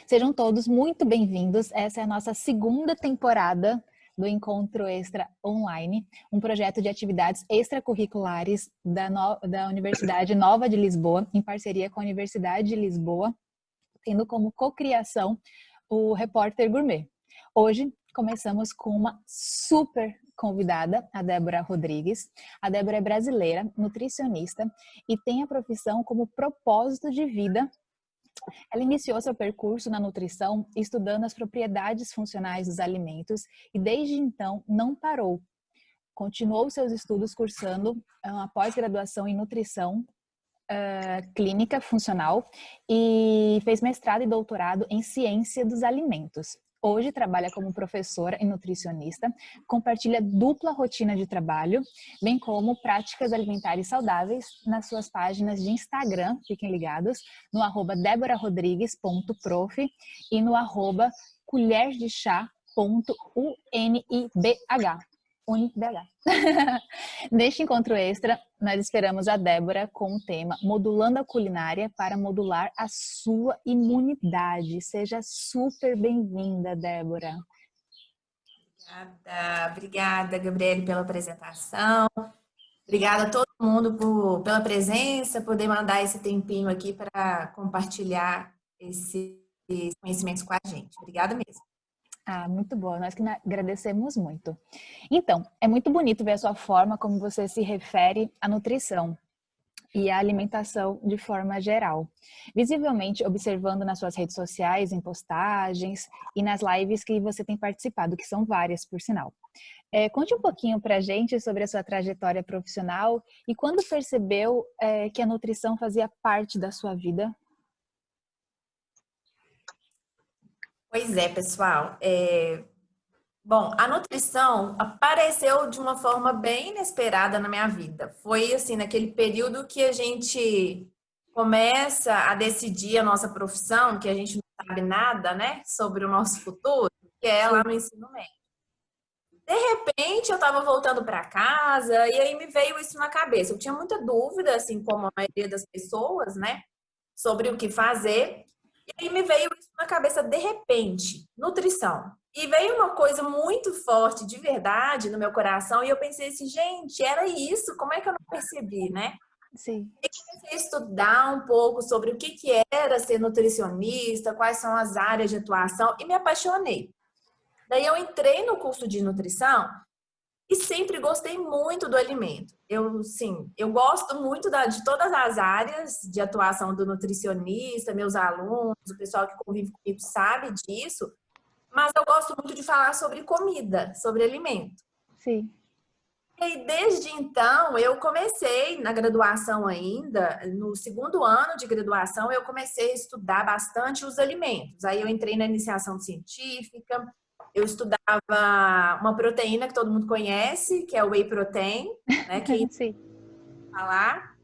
Sejam todos muito bem-vindos. Essa é a nossa segunda temporada do Encontro Extra Online, um projeto de atividades extracurriculares da Universidade Nova de Lisboa, em parceria com a Universidade de Lisboa, tendo como cocriação o Repórter Gourmet. Hoje começamos com uma super convidada, a Débora Rodrigues. A Débora é brasileira, nutricionista e tem a profissão como propósito de vida. Ela iniciou seu percurso na nutrição estudando as propriedades funcionais dos alimentos e desde então não parou. Continuou seus estudos cursando uma pós-graduação em nutrição clínica funcional e fez mestrado e doutorado em ciência dos alimentos. Hoje trabalha como professora e nutricionista, compartilha dupla rotina de trabalho, bem como práticas alimentares saudáveis nas suas páginas de Instagram, fiquem ligados, no @deborarodrigues.prof e no @colhersdechá.unibh. Neste encontro extra, nós esperamos a Débora com o tema Modulando a Culinária para modular a sua imunidade. Seja super bem-vinda, Débora. Obrigada, Gabriele, pela apresentação. Obrigada a todo mundo pela presença, poder mandar esse tempinho aqui para compartilhar esses conhecimentos com a gente. Obrigada mesmo. Muito boa, nós que agradecemos muito. Então, é muito bonito ver a sua forma como você se refere à nutrição e à alimentação de forma geral. Visivelmente observando nas suas redes sociais, em postagens e nas lives que você tem participado, que são várias, por sinal. Conte um pouquinho pra gente sobre a sua trajetória profissional e quando percebeu que a nutrição fazia parte da sua vida. Pois é, pessoal. Bom, a nutrição apareceu de uma forma bem inesperada na minha vida. Foi assim, naquele período que a gente começa a decidir a nossa profissão, que a gente não sabe nada, né, sobre o nosso futuro, que é lá no ensino médio. De repente, eu estava voltando para casa e aí me veio isso na cabeça. Eu tinha muita dúvida, assim como a maioria das pessoas, né, sobre o que fazer. E aí me veio isso na cabeça de repente, nutrição. E veio uma coisa muito forte, de verdade, no meu coração, e eu pensei assim, gente, era isso, como é que eu não percebi, né? Sim. E comecei a estudar um pouco sobre o que era ser nutricionista, quais são as áreas de atuação, e me apaixonei. Daí eu entrei no curso de nutrição e sempre gostei muito do alimento. Eu gosto muito de todas as áreas de atuação do nutricionista, meus alunos, o pessoal que convive comigo sabe disso, mas eu gosto muito de falar sobre comida, sobre alimento. Sim. E desde então, eu comecei na graduação ainda, no segundo ano de graduação, eu comecei a estudar bastante os alimentos. Aí eu entrei na iniciação científica, eu estudava uma proteína que todo mundo conhece, que é o whey protein, né? Que Sim. falar.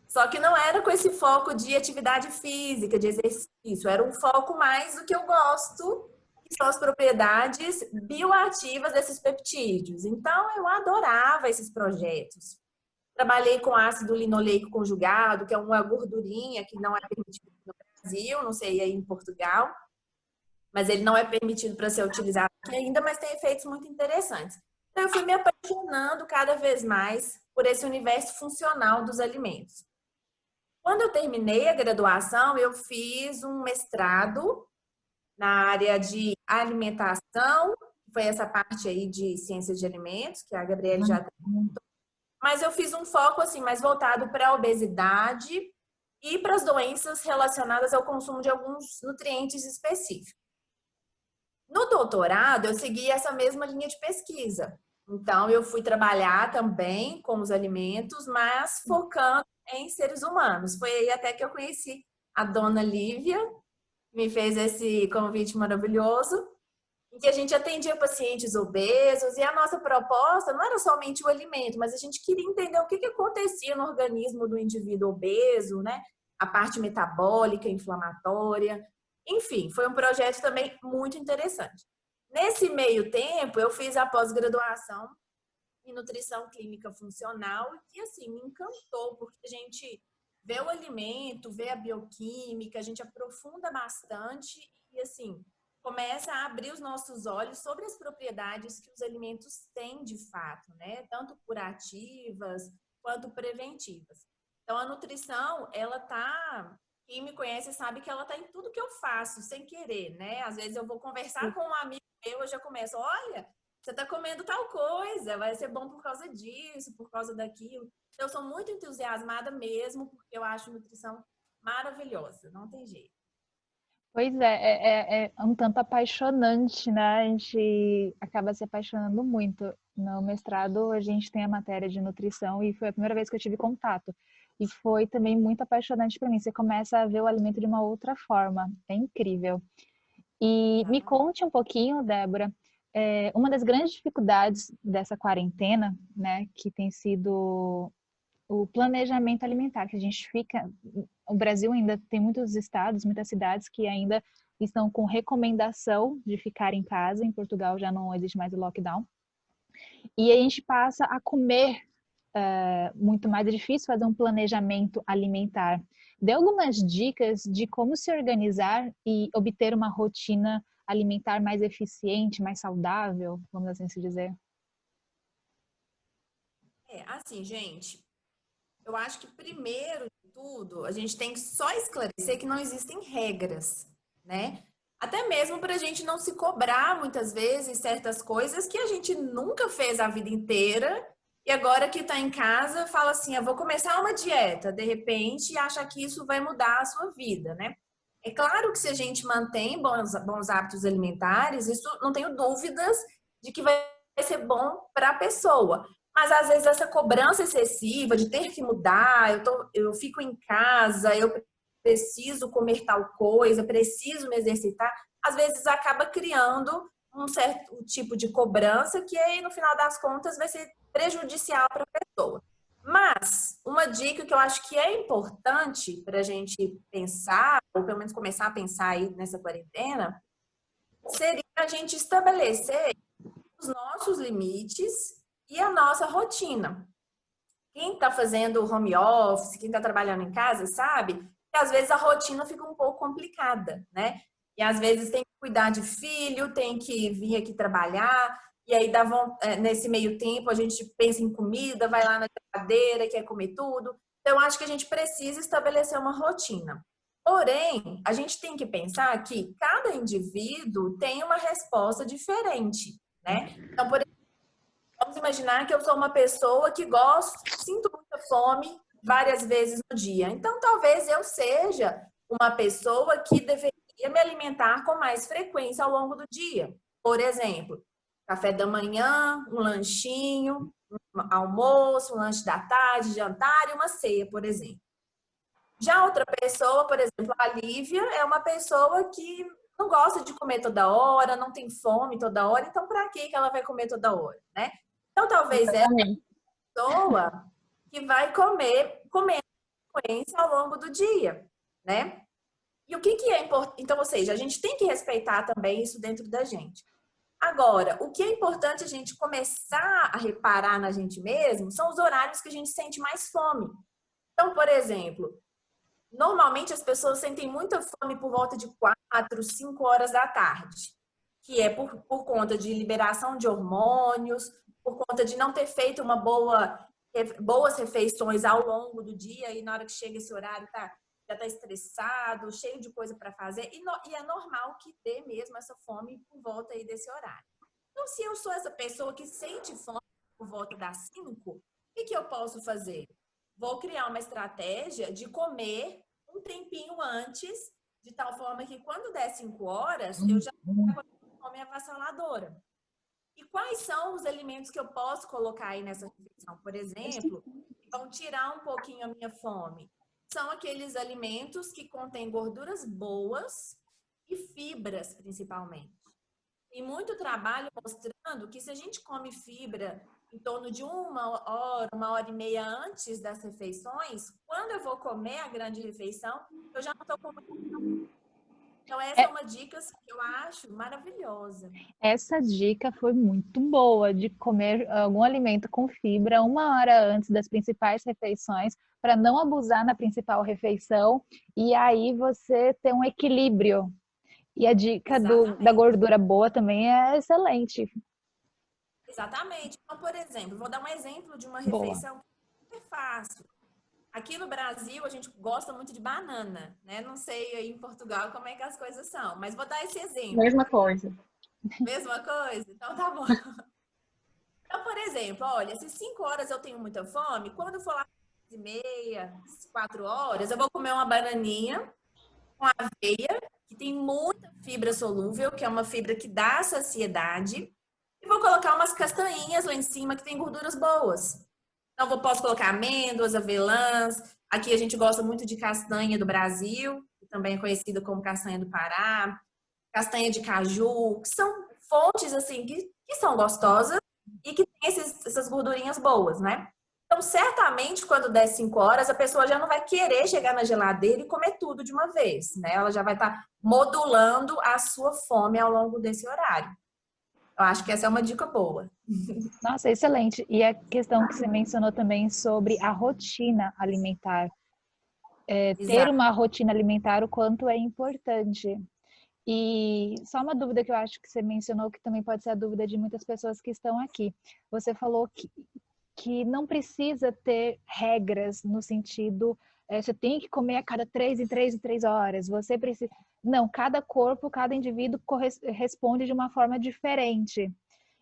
Só que não era com esse foco de atividade física, de exercício. Era um foco mais do que eu gosto, que são as propriedades bioativas desses peptídeos. Então, eu adorava esses projetos. Trabalhei com ácido linoleico conjugado, que é uma gordurinha que não é permitida no Brasil, não sei aí em Portugal, mas ele não é permitido para ser utilizado aqui ainda, mas tem efeitos muito interessantes. Então, eu fui me apaixonando cada vez mais por esse universo funcional dos alimentos. Quando eu terminei a graduação, eu fiz um mestrado na área de alimentação, foi essa parte aí de ciências de alimentos, que a Gabriele já comentou, mas eu fiz um foco assim mais voltado para a obesidade e para as doenças relacionadas ao consumo de alguns nutrientes específicos. No doutorado, eu segui essa mesma linha de pesquisa. Então, eu fui trabalhar também com os alimentos, mas focando em seres humanos. Foi aí até que eu conheci a dona Lívia, que me fez esse convite maravilhoso, em que a gente atendia pacientes obesos, e a nossa proposta não era somente o alimento, mas a gente queria entender o que acontecia no organismo do indivíduo obeso, né? A parte metabólica, inflamatória. Enfim, foi um projeto também muito interessante. Nesse meio tempo, eu fiz a pós-graduação em nutrição clínica funcional, que assim me encantou, porque a gente vê o alimento, vê a bioquímica, a gente aprofunda bastante e, assim, começa a abrir os nossos olhos sobre as propriedades que os alimentos têm de fato, né? Tanto curativas quanto preventivas. Então, a nutrição, ela tá... Quem me conhece sabe que ela tá em tudo que eu faço, sem querer, né? Às vezes eu vou conversar com um amigo meu, eu já começo, olha, você tá comendo tal coisa, vai ser bom por causa disso, por causa daquilo. Eu sou muito entusiasmada mesmo, porque eu acho nutrição maravilhosa, não tem jeito. Pois é um tanto apaixonante, né? A gente acaba se apaixonando muito. No mestrado, a gente tem a matéria de nutrição e foi a primeira vez que eu tive contato. E foi também muito apaixonante para mim. Você começa a ver o alimento de uma outra forma. É incrível. E me Exatamente. conte um pouquinho, Débora, uma das grandes dificuldades dessa quarentena, né, que tem sido o planejamento alimentar, que a gente fica. O Brasil ainda tem muitos estados, muitas cidades que ainda estão com recomendação de ficar em casa. Em Portugal já não existe mais o lockdown. E a gente passa a comer muito mais. É difícil fazer um planejamento alimentar. Dê algumas dicas de como se organizar e obter uma rotina alimentar mais eficiente, mais saudável, vamos assim se dizer. Assim, gente, eu acho que primeiro de tudo, a gente tem que só esclarecer que não existem regras, né? Até mesmo para a gente não se cobrar muitas vezes certas coisas que a gente nunca fez a vida inteira e agora que está em casa fala assim, eu vou começar uma dieta, de repente, e acha que isso vai mudar a sua vida, né? É claro que se a gente mantém bons hábitos alimentares, isso não tenho dúvidas de que vai ser bom para a pessoa. Mas às vezes essa cobrança excessiva de ter que mudar, eu fico em casa, eu preciso comer tal coisa, preciso me exercitar, às vezes acaba criando um certo tipo de cobrança que aí no final das contas vai ser prejudicial para a pessoa. Mas uma dica que eu acho que é importante para a gente pensar, ou pelo menos começar a pensar aí nessa quarentena, seria a gente estabelecer os nossos limites e a nossa rotina. Quem está fazendo home office, quem está trabalhando em casa, sabe que às vezes a rotina fica um pouco complicada, né? E às vezes tem que cuidar de filho, tem que vir aqui trabalhar, e aí nesse meio tempo a gente pensa em comida, vai lá na geladeira, quer comer tudo. Então, eu acho que a gente precisa estabelecer uma rotina. Porém, a gente tem que pensar que cada indivíduo tem uma resposta diferente, né? Então, por vamos imaginar que eu sou uma pessoa que sinto muita fome várias vezes no dia. Então, talvez eu seja uma pessoa que deveria me alimentar com mais frequência ao longo do dia. Por exemplo, café da manhã, um lanchinho, um almoço, um lanche da tarde, jantar e uma ceia, por exemplo. Já outra pessoa, por exemplo, a Lívia, é uma pessoa que não gosta de comer toda hora, não tem fome toda hora, então para que ela vai comer toda hora, né? Então talvez ela Exatamente. é uma pessoa que vai comer com frequência ao longo do dia, né? E o que é importante? Então, ou seja, a gente tem que respeitar também isso dentro da gente. Agora, o que é importante a gente começar a reparar na gente mesmo são os horários que a gente sente mais fome. Então, por exemplo, normalmente as pessoas sentem muita fome por volta de 4, 5 horas da tarde, que é por conta de liberação de hormônios, por conta de não ter feito boas refeições ao longo do dia e na hora que chega esse horário já está estressado, cheio de coisa para fazer e é normal que dê mesmo essa fome por volta aí desse horário. Então, se eu sou essa pessoa que sente fome por volta das 5, o que eu posso fazer? Vou criar uma estratégia de comer um tempinho antes, de tal forma que quando der 5 horas, eu já tenho uma fome avassaladora. E quais são os alimentos que eu posso colocar aí nessa refeição? Por exemplo, que vão tirar um pouquinho a minha fome. São aqueles alimentos que contêm gorduras boas e fibras, principalmente. Tem muito trabalho mostrando que se a gente come fibra em torno de 1 hora, 1 hora e meia antes das refeições, quando eu vou comer a grande refeição, eu já não estou com muita fome. Então, essa é uma dica assim, que eu acho maravilhosa. Essa dica foi muito boa de comer algum alimento com fibra 1 hora antes das principais refeições, para não abusar na principal refeição e aí você ter um equilíbrio. E a dica da Exatamente. gordura boa também é excelente. Exatamente. Então, por exemplo, vou dar um exemplo de uma Boa. refeição que é super fácil. Aqui no Brasil, a gente gosta muito de banana, né? Não sei aí em Portugal como é que as coisas são, mas vou dar esse exemplo. Mesma coisa. Mesma coisa? Então tá bom. Então, por exemplo, olha, se 5 horas eu tenho muita fome, quando for lá 3h30, 4 horas, eu vou comer uma bananinha com aveia, que tem muita fibra solúvel, que é uma fibra que dá saciedade, e vou colocar umas castanhinhas lá em cima que tem gorduras boas. Então, posso colocar amêndoas, avelãs. Aqui a gente gosta muito de castanha do Brasil, que também é conhecida como castanha do Pará, castanha de caju, que são fontes assim que são gostosas e que tem essas gordurinhas boas, né? Então, certamente, quando der 5 horas, a pessoa já não vai querer chegar na geladeira e comer tudo de uma vez, né? Ela já vai estar modulando a sua fome ao longo desse horário. Eu acho que essa é uma dica boa. Nossa, excelente. E a questão que você mencionou também sobre a rotina alimentar. Ter Exato. uma rotina alimentar, o quanto é importante. E só uma dúvida que eu acho que você mencionou, que também pode ser a dúvida de muitas pessoas que estão aqui. Você falou que não precisa ter regras no sentido, você tem que comer a cada 3 em 3 horas, você precisa... Não, cada corpo, cada indivíduo responde de uma forma diferente.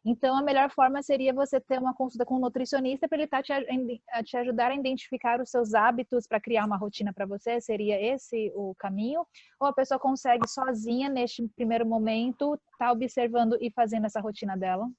Então, a melhor forma seria você ter uma consulta com um nutricionista para ele te ajudar a identificar os seus hábitos para criar uma rotina para você. Seria esse o caminho? Ou a pessoa consegue sozinha, neste primeiro momento, estar observando e fazendo essa rotina dela?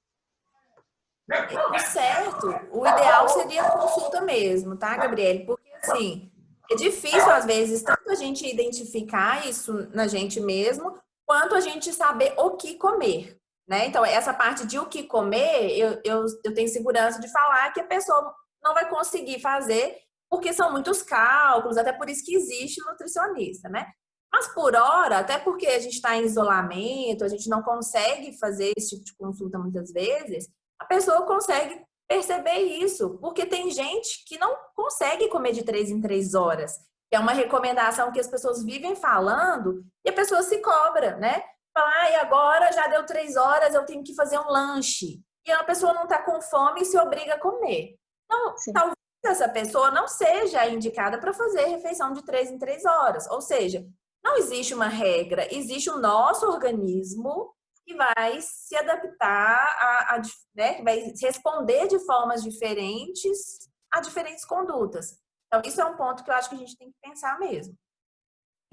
O certo, o ideal seria a consulta mesmo, tá, Gabriele? Porque, assim, é difícil, às vezes, tanto a gente identificar isso na gente mesmo, quanto a gente saber o que comer, né? Então, essa parte de o que comer, eu tenho segurança de falar que a pessoa não vai conseguir fazer, porque são muitos cálculos, até por isso que existe o nutricionista, né? Mas por hora, até porque a gente está em isolamento, a gente não consegue fazer esse tipo de consulta muitas vezes, a pessoa consegue perceber isso, porque tem gente que não consegue comer de 3 em 3 horas, que é uma recomendação que as pessoas vivem falando e a pessoa se cobra, né? Fala, e agora já deu 3 horas, eu tenho que fazer um lanche. E a pessoa não está com fome e se obriga a comer. Então, Sim. talvez essa pessoa não seja indicada para fazer refeição de 3 em 3 horas. Ou seja, não existe uma regra, existe o nosso organismo que vai se adaptar né, que vai responder de formas diferentes a diferentes condutas. Então, isso é um ponto que eu acho que a gente tem que pensar mesmo.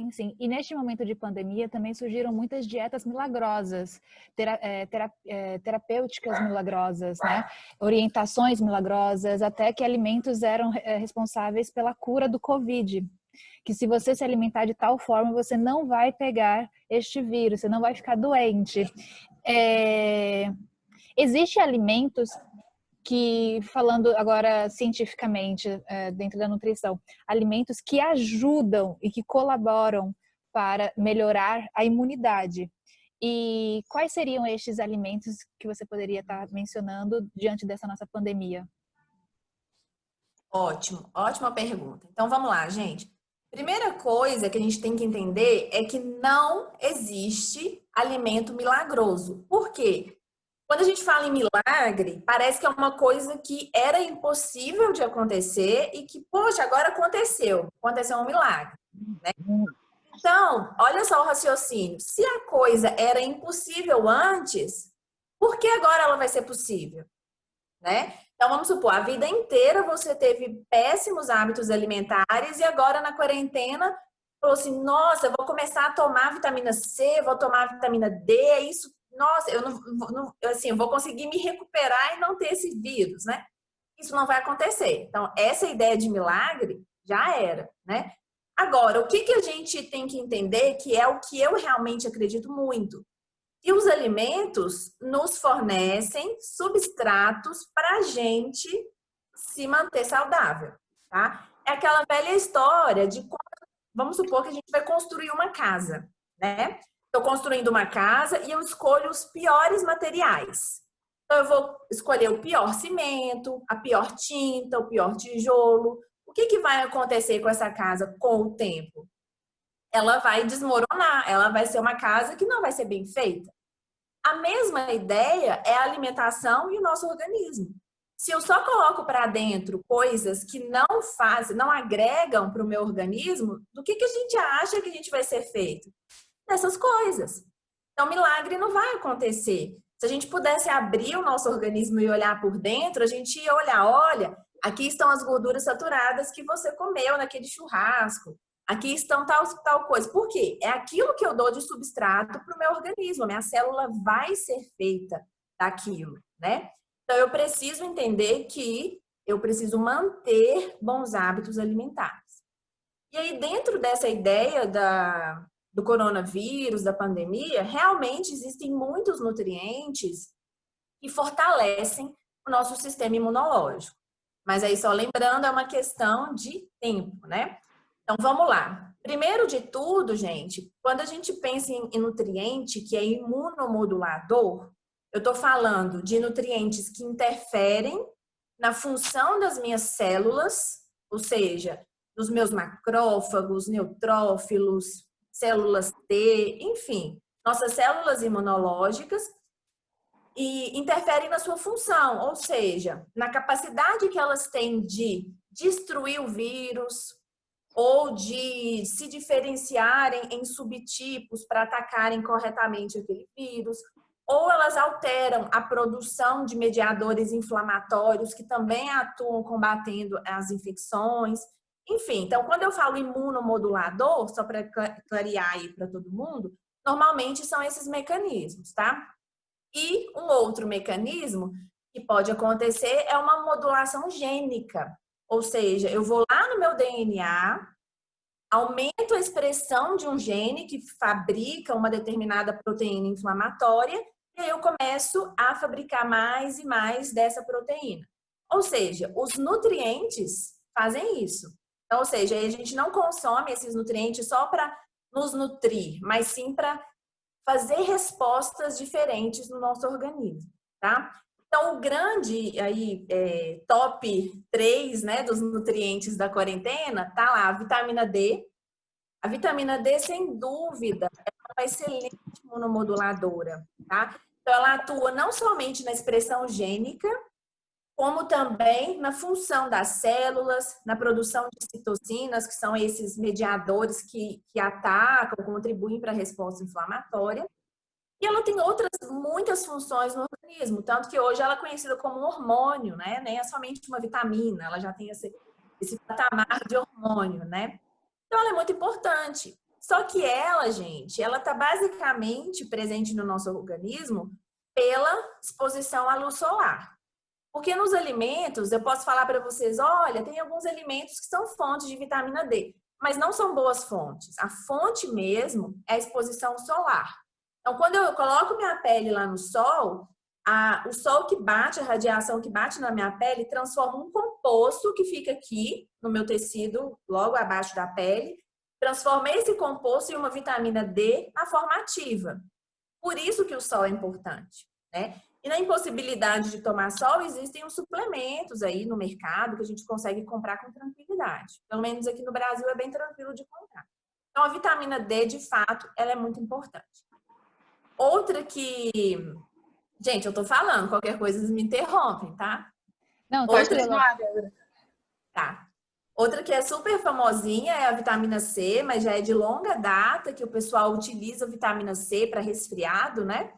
Sim, sim. E neste momento de pandemia também surgiram muitas dietas milagrosas, terapêuticas milagrosas, né? Orientações milagrosas, até que alimentos eram responsáveis pela cura do Covid. Que se você se alimentar de tal forma, você não vai pegar este vírus, você não vai ficar doente. Existem alimentos que, falando agora cientificamente, dentro da nutrição, alimentos que ajudam e que colaboram para melhorar a imunidade. E quais seriam estes alimentos que você poderia estar mencionando diante dessa nossa pandemia? Ótimo, ótima pergunta. Então vamos lá, gente. Primeira coisa que a gente tem que entender é que não existe alimento milagroso. Por quê? Quando a gente fala em milagre, parece que é uma coisa que era impossível de acontecer e que, poxa, agora aconteceu. Aconteceu um milagre, né? Então, olha só o raciocínio. Se a coisa era impossível antes, por que agora ela vai ser possível? Né? Então, vamos supor, a vida inteira você teve péssimos hábitos alimentares e agora na quarentena falou assim, nossa, eu vou começar a tomar vitamina C, vou tomar vitamina D, é isso, nossa, eu não assim, eu vou conseguir me recuperar e não ter esse vírus, né? Isso não vai acontecer. Então, essa ideia de milagre já era, né? Agora, o que a gente tem que entender, que é o que eu realmente acredito muito, e os alimentos nos fornecem substratos para a gente se manter saudável, tá? É aquela velha história de, vamos supor que a gente vai construir uma casa, né? Estou construindo uma casa e eu escolho os piores materiais. Então, eu vou escolher o pior cimento, a pior tinta, o pior tijolo. O que vai acontecer com essa casa com o tempo? Ela vai desmoronar, ela vai ser uma casa que não vai ser bem feita. A mesma ideia é a alimentação e o nosso organismo. Se eu só coloco para dentro coisas que não fazem, não agregam para o meu organismo, do que a gente acha que a gente vai ser feito? Dessas coisas. Então, milagre não vai acontecer. Se a gente pudesse abrir o nosso organismo e olhar por dentro, a gente ia olhar, olha, aqui estão as gorduras saturadas que você comeu naquele churrasco. Aqui estão tal coisa. Por quê? É aquilo que eu dou de substrato para o meu organismo. A minha célula vai ser feita daquilo, né? Então, eu preciso entender que eu preciso manter bons hábitos alimentares. E aí, dentro dessa ideia do coronavírus, da pandemia, realmente existem muitos nutrientes que fortalecem o nosso sistema imunológico. Mas aí, só lembrando, é uma questão de tempo, né? Então, vamos lá. Primeiro de tudo, gente, quando a gente pensa em nutriente que é imunomodulador, eu estou falando de nutrientes que interferem na função das minhas células, ou seja, dos meus macrófagos, neutrófilos, células T, enfim, nossas células imunológicas, e interferem na sua função, ou seja, na capacidade que elas têm de destruir o vírus ou de se diferenciarem em subtipos para atacarem corretamente aquele vírus, ou elas alteram a produção de mediadores inflamatórios que também atuam combatendo as infecções. Enfim, então, quando eu falo imunomodulador, só para clarear aí para todo mundo, normalmente são esses mecanismos, tá? E um outro mecanismo que pode acontecer é uma modulação gênica, ou seja, eu vou lá no meu DNA, aumento a expressão de um gene que fabrica uma determinada proteína inflamatória e aí eu começo a fabricar mais e mais dessa proteína. Ou seja, os nutrientes fazem isso. Então, ou seja, a gente não consome esses nutrientes só para nos nutrir, mas sim para fazer respostas diferentes no nosso organismo, tá? Então, o grande aí, top 3, né, dos nutrientes da quarentena, tá lá, a vitamina D. A vitamina D, sem dúvida, é uma excelente imunomoduladora, tá? Então, ela atua não somente na expressão gênica, como também na função das células, na produção de citocinas, que são esses mediadores que atacam, contribuem para a resposta inflamatória. E ela tem outras muitas funções no organismo, tanto que hoje ela é conhecida como um hormônio, né? Nem é somente uma vitamina, ela já tem esse patamar de hormônio, né? Então ela é muito importante. Só que ela, gente, ela está basicamente presente no nosso organismo pela exposição à luz solar. Porque nos alimentos, eu posso falar para vocês, olha, tem alguns alimentos que são fontes de vitamina D, mas não são boas fontes. A fonte mesmo é a exposição solar. Então, quando eu coloco minha pele lá no sol, o sol que bate, a radiação que bate na minha pele, transforma um composto que fica aqui no meu tecido, logo abaixo da pele, transforma esse composto em uma vitamina D na forma ativa. Por isso que o sol é importante, né? E na impossibilidade de tomar sol, existem os suplementos aí no mercado que a gente consegue comprar com tranquilidade. Pelo menos aqui no Brasil é bem tranquilo de comprar. Então, a vitamina D, de fato, ela é muito importante. Outra que... Gente, eu tô falando, qualquer coisa vocês me interrompem, tá? Não, pode continuar. Tá. Outra que é super famosinha é a vitamina C, mas já é de longa data que o pessoal utiliza a vitamina C para resfriado, né?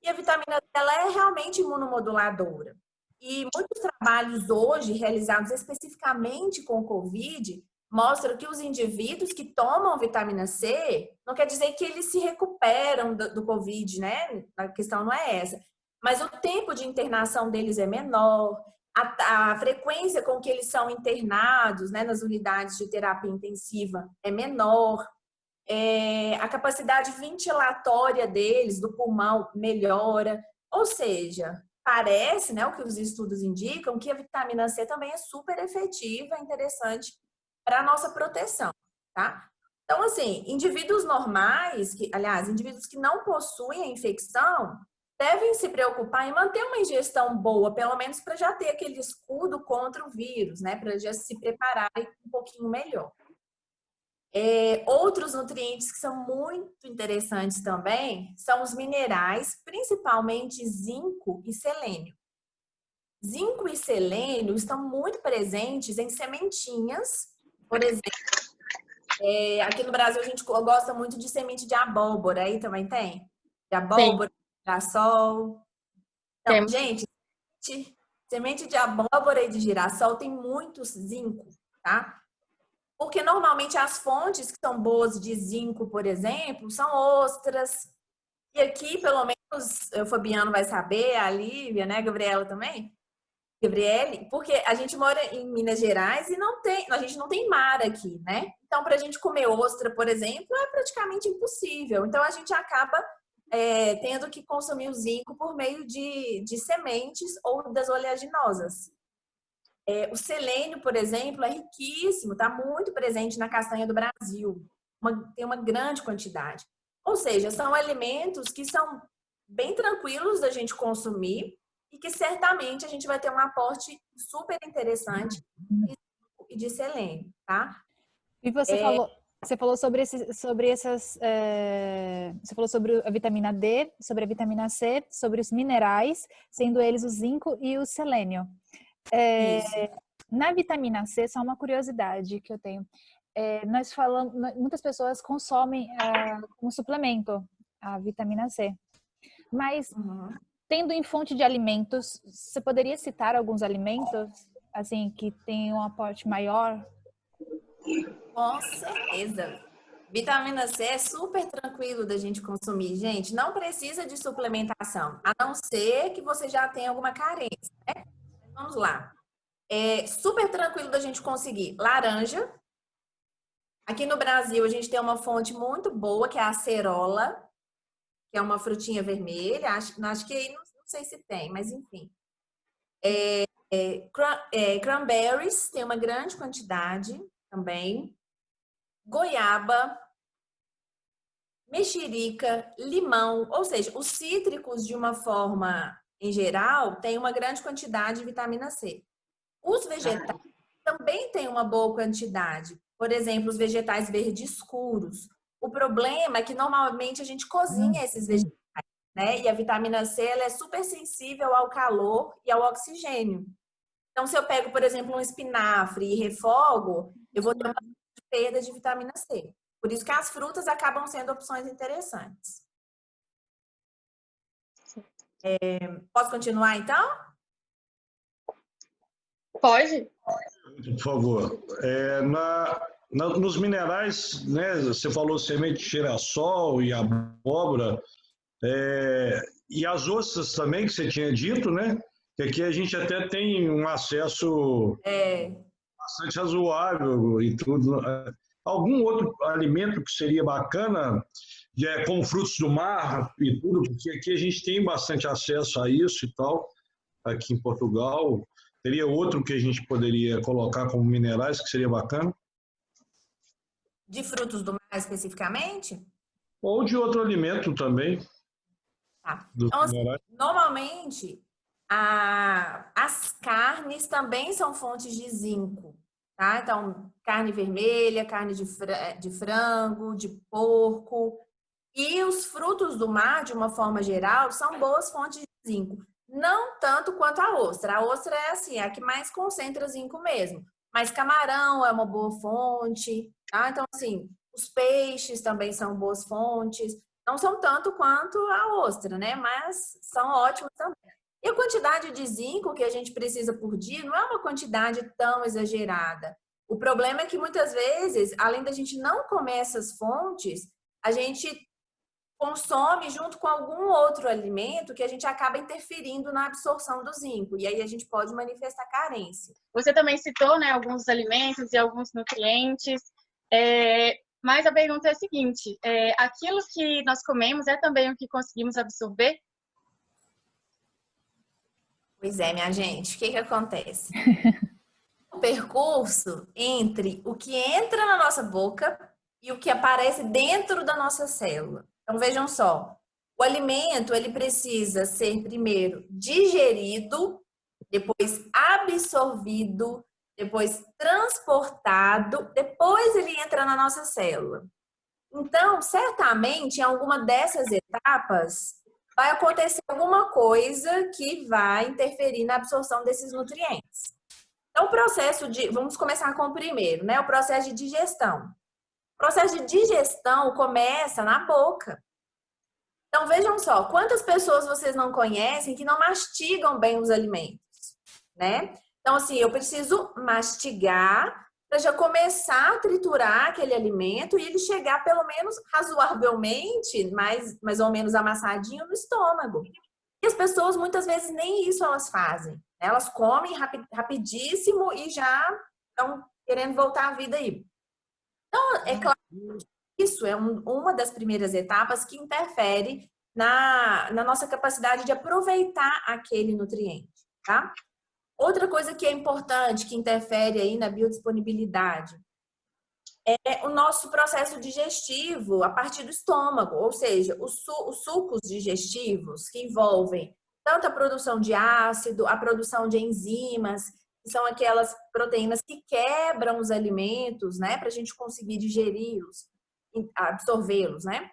E a vitamina D, ela é realmente imunomoduladora. E muitos trabalhos hoje, realizados especificamente com o COVID, mostram que os indivíduos que tomam vitamina C, não quer dizer que eles se recuperam do COVID, né? A questão não é essa. Mas o tempo de internação deles é menor, a frequência com que eles são internados, né, nas unidades de terapia intensiva é menor. A capacidade ventilatória deles, do pulmão, melhora. Ou seja, parece, né, o que os estudos indicam, que a vitamina C também é super efetiva, interessante para a nossa proteção, tá? Então, assim, indivíduos normais, aliás, indivíduos que não possuem a infecção, devem se preocupar em manter uma ingestão boa, pelo menos para já ter aquele escudo contra o vírus, né? Para já se prepararem um pouquinho melhor. Outros nutrientes que são muito interessantes também são os minerais, principalmente zinco e selênio. Zinco e selênio estão muito presentes em sementinhas, por exemplo. Aqui no Brasil a gente gosta muito de semente de abóbora, aí também tem? De abóbora, girassol. Então, gente, semente de abóbora e de girassol tem muito zinco, tá? Porque normalmente as fontes que são boas de zinco, por exemplo, são ostras. E aqui, pelo menos, o Fabiano vai saber, a Lívia, né, a Gabriela também? Gabriele, porque a gente mora em Minas Gerais e a gente não tem mar aqui, né? Então, para a gente comer ostra, por exemplo, é praticamente impossível. Então, a gente acaba tendo que consumir o zinco por meio de sementes ou das oleaginosas. O selênio, por exemplo, é riquíssimo, está muito presente na castanha do Brasil. Tem uma grande quantidade. Ou seja, são alimentos que são bem tranquilos da gente consumir e que certamente a gente vai ter um aporte super interessante de selênio, tá? E você falou sobre essas, você falou sobre a vitamina D, sobre a vitamina C, sobre os minerais, sendo eles o zinco e o selênio. Na vitamina C, só uma curiosidade que eu tenho. Nós falamos, muitas pessoas consomem como suplemento a vitamina C, mas tendo em fonte de alimentos, você poderia citar alguns alimentos assim que têm um aporte maior? Com certeza. Vitamina C é super tranquilo da gente consumir, gente. Não precisa de suplementação, a não ser que você já tenha alguma carência, né? Vamos lá. Super tranquilo da gente conseguir laranja. Aqui no Brasil, a gente tem uma fonte muito boa, que é a acerola, que é uma frutinha vermelha. Acho que aí não sei se tem, mas enfim. Cranberries, tem uma grande quantidade também. Goiaba, mexerica, limão, ou seja, os cítricos, de uma forma em geral, têm uma grande quantidade de vitamina C. Os vegetais também têm uma boa quantidade. Por exemplo, os vegetais verdes escuros. O problema é que normalmente a gente cozinha esses vegetais, né? E a vitamina C ela é super sensível ao calor e ao oxigênio. Então, se eu pego, por exemplo, um espinafre e refogo, eu vou ter uma perda de vitamina C. Por isso que as frutas acabam sendo opções interessantes. Posso continuar, então? Pode? Por favor. Nos minerais, né, você falou semente de girassol e abóbora, e as ostras também, que você tinha dito, né? Que aqui a gente até tem um acesso bastante razoável e tudo. Algum outro alimento que seria bacana, como frutos do mar e tudo, porque aqui a gente tem bastante acesso a isso e tal, aqui em Portugal. Teria outro que a gente poderia colocar como minerais, que seria bacana? De frutos do mar, especificamente? Ou de outro alimento também. Tá. Então, assim, normalmente, as carnes também são fontes de zinco, tá? Então, carne vermelha, carne de frango, de porco. E os frutos do mar, de uma forma geral, são boas fontes de zinco. Não tanto quanto a ostra. A ostra é assim, a que mais concentra zinco mesmo. Mas camarão é uma boa fonte, tá? Então, assim, os peixes também são boas fontes. Não são tanto quanto a ostra, né? Mas são ótimos também. E a quantidade de zinco que a gente precisa por dia não é uma quantidade tão exagerada. O problema é que muitas vezes, além da gente não comer essas fontes, a gente consome junto com algum outro alimento que a gente acaba interferindo na absorção do zinco. E aí a gente pode manifestar carência. Você também citou, né, alguns alimentos e alguns nutrientes. Mas a pergunta é a seguinte: aquilo que nós comemos é também o que conseguimos absorver? Pois é, minha gente. O que acontece? O percurso entre o que entra na nossa boca e o que aparece dentro da nossa célula. Então, vejam só, o alimento, ele precisa ser primeiro digerido, depois absorvido, depois transportado, depois ele entra na nossa célula. Então, certamente, em alguma dessas etapas, vai acontecer alguma coisa que vai interferir na absorção desses nutrientes. Então, o processo de... Vamos começar com o primeiro, né? O processo de digestão. O processo de digestão começa na boca. Então, vejam só, quantas pessoas vocês não conhecem que não mastigam bem os alimentos, né? Então, assim, eu preciso mastigar para já começar a triturar aquele alimento e ele chegar pelo menos razoavelmente, mais ou menos amassadinho no estômago. E as pessoas muitas vezes nem isso elas fazem, né? Elas comem rapidíssimo e já estão querendo voltar à vida aí. Então, é claro que isso é uma das primeiras etapas que interfere na nossa capacidade de aproveitar aquele nutriente, tá? Outra coisa que é importante, que interfere aí na biodisponibilidade, é o nosso processo digestivo a partir do estômago, ou seja, os sucos digestivos que envolvem tanto a produção de ácido, a produção de enzimas, que são aquelas proteínas que quebram os alimentos, né, para a gente conseguir digeri-los, absorvê-los, né?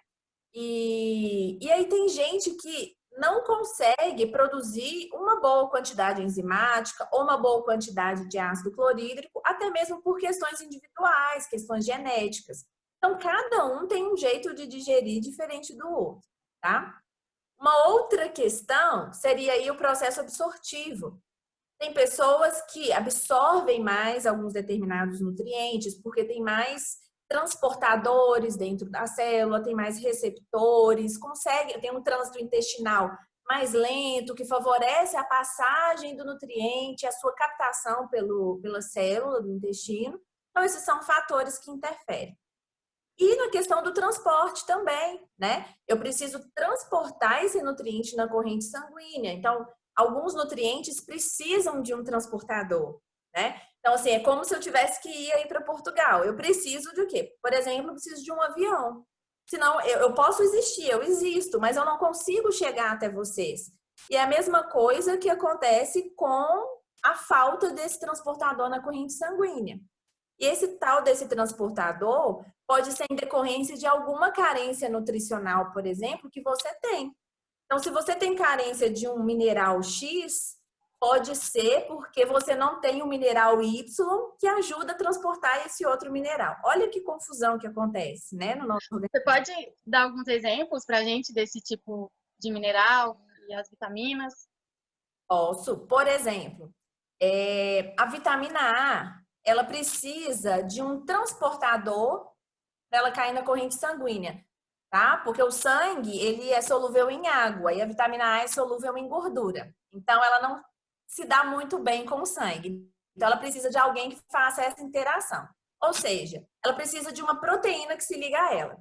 E aí tem gente que não consegue produzir uma boa quantidade enzimática ou uma boa quantidade de ácido clorídrico, até mesmo por questões individuais, questões genéticas. Então, cada um tem um jeito de digerir diferente do outro, tá? Uma outra questão seria aí o processo absortivo. Tem pessoas que absorvem mais alguns determinados nutrientes porque tem mais transportadores dentro da célula, tem mais receptores, tem um trânsito intestinal mais lento, que favorece a passagem do nutriente, a sua captação pela célula do intestino. Então, esses são fatores que interferem. E na questão do transporte também, né? Eu preciso transportar esse nutriente na corrente sanguínea. Então, alguns nutrientes precisam de um transportador, né? Então, assim, é como se eu tivesse que ir aí para Portugal. Eu preciso de o quê? Por exemplo, eu preciso de um avião. Senão, eu posso existir, eu existo, mas eu não consigo chegar até vocês. E é a mesma coisa que acontece com a falta desse transportador na corrente sanguínea. E esse tal desse transportador pode ser em decorrência de alguma carência nutricional, por exemplo, que você tem. Então, se você tem carência de um mineral X, pode ser porque você não tem o mineral Y que ajuda a transportar esse outro mineral. Olha que confusão que acontece, né, no nosso organismo. Você pode dar alguns exemplos para a gente desse tipo de mineral e as vitaminas? Posso. Por exemplo, a vitamina A, ela precisa de um transportador para ela cair na corrente sanguínea, tá? Porque o sangue, ele é solúvel em água e a vitamina A é solúvel em gordura. Então, ela não se dá muito bem com o sangue. Então, ela precisa de alguém que faça essa interação. Ou seja, ela precisa de uma proteína que se liga a ela